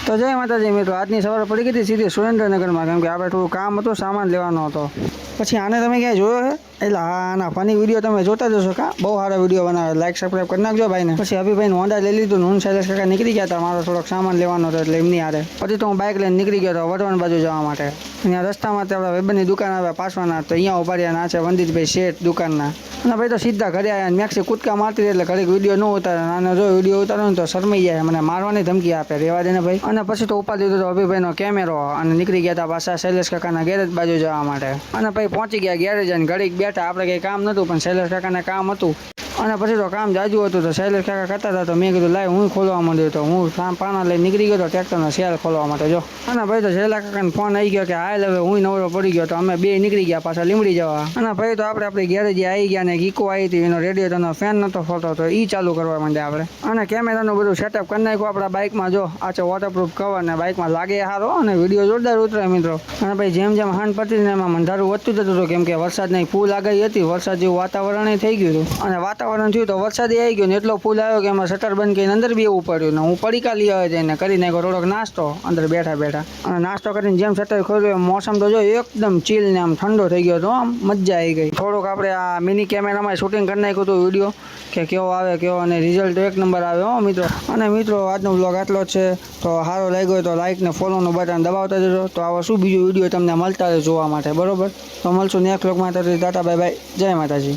તો જય માતાજી મિત્રો, આજની સવારે પડી ગઈ હતી સીધી સુરેન્દ્રનગરમાં, કેમ કે આપણે થોડું કામ હતું, સામાન લેવાનો હતો. પછી આને તમે ક્યાંય જોયો છે? એટલે હા, આના ફની વિડીયો તમે જોતા જશો. કા બહુ સારા વિડીયો બનાવે, લાઈક સબસ્ક્રાઈબ કરી નાખજો ભાઈને. પછી અભિભાઈને હોન્ડા લઈ લીધું, હું શૈલેષ કાકા નીકળી ગયા હતા, મારો થોડોક સામાન લેવાનો હતો એટલે એમની હારે. પછી તો હું બાઇક લઈને નીકળી ગયો હતો વઢવાણ બાજુ જવા માટે. અહીંયા રસ્તામાં આપણા વેબરની દુકાન આવ્યા પાસવાના, તો અહીંયા ઉભા રહ્યા. ના છે વંદિતભાઈ શેઠ દુકાનના. અને ભાઈ તો સીધા ઘરે આવ્યા, મેક્સી કૂદકા મારતી એટલે ઘડીક વિડીયો ન ઉતારે. અને જો વિડીયો ઉતારો ને તો શરમાઈ જાય, મને મારવાની ધમકી આપે, રેવા દે ને ભાઈ. અને પછી તો ઉપાડી દીધો અભિભાઈનો કેમેરો અને નીકળી ગયા હતા પાછા શૈલેષ કાકાના ગેરેજ બાજુ જવા માટે. અને ભાઈ પહોંચી ગયા ગેરેજ અને ઘડીક બેઠા. આપણે કંઈ કામ નહોતું પણ શૈલેષ કાકાને કામ હતું. અને પછી તો કામ જાજુ હતું તો શૈલેષ કાકા કરતા હતા, તો મેં કીધું લાય હું ખોલવા માંડ્યો. તો હું પાણા લઈને નીકળી ગયો હતો ટ્રેક્ટરનો સેલ ખોલવા માટે. જો અને ભાઈ તો શૈલેષ કાકાને ફોન આવી ગયો કે હાલ હવે હું નવરો પડી ગયો. તો અમે બે નીકળી ગયા પાછા લીમડી જવા. અને ભાઈ તો આપણી ગેરેજે આવી ગયા ને ગીકો આવી હતી, એનો રેડિયેટરનો ફેન નહોતો ફોટો, તો એ ચાલુ કરવા માંડ્યા આપણે. અને કેમેરાનું બધું સેટઅપ કરી નાખ્યું આપણા બાઇકમાં. જો આ છે વોટરપ્રૂફ કવર ને બાઇકમાં લાગે સારો અને વિડીયો જોરદાર ઉતરે મિત્રો. અને ભાઈ જેમ હાંડ પડતી ને એમાં અંધારું વધતું જતું હતું, કેમ કે વરસાદની ફૂલ આગાહી હતી, વરસાદ જેવું વાતાવરણ થઈ ગયું હતું. અને વાતાવરણ થયું તો વરસાદ આવી ગયો ને એટલો ફૂલ આવ્યો કે એમાં શટર બંધ કરીને અંદર બેવું પડ્યું. ને હું પડીકા લઈ આવે જઈને કરી નાખ્યો થોડોક નાસ્તો અંદર બેઠા. અને નાસ્તો કરીને જેમ શટર ખોલ્યું મોસમ તો જો એકદમ ચીલ ને આમ ઠંડો થઈ ગયો હતો, આમ મજા આવી ગઈ. થોડોક આપણે આ મિની કેમેરામાં શૂટિંગ કરી નાખ્યું હતું વિડીયો કે કેવો આવે કેવો, અને રિઝલ્ટ એક નંબર આવ્યો મિત્રો. અને મિત્રો આજનો બ્લોગ આટલો જ છે. તો સારો લાગ્યો તો લાઈક ને ફોલોનું બટન દબાવતા જજો. તો આવો શું બીજું વિડીયો તમને મળતા રહે જોવા માટે, બરોબર? તો મળશું નેક્સ્ટ બ્લોગમાં. ટાટા બાય બાય, જય માતાજી.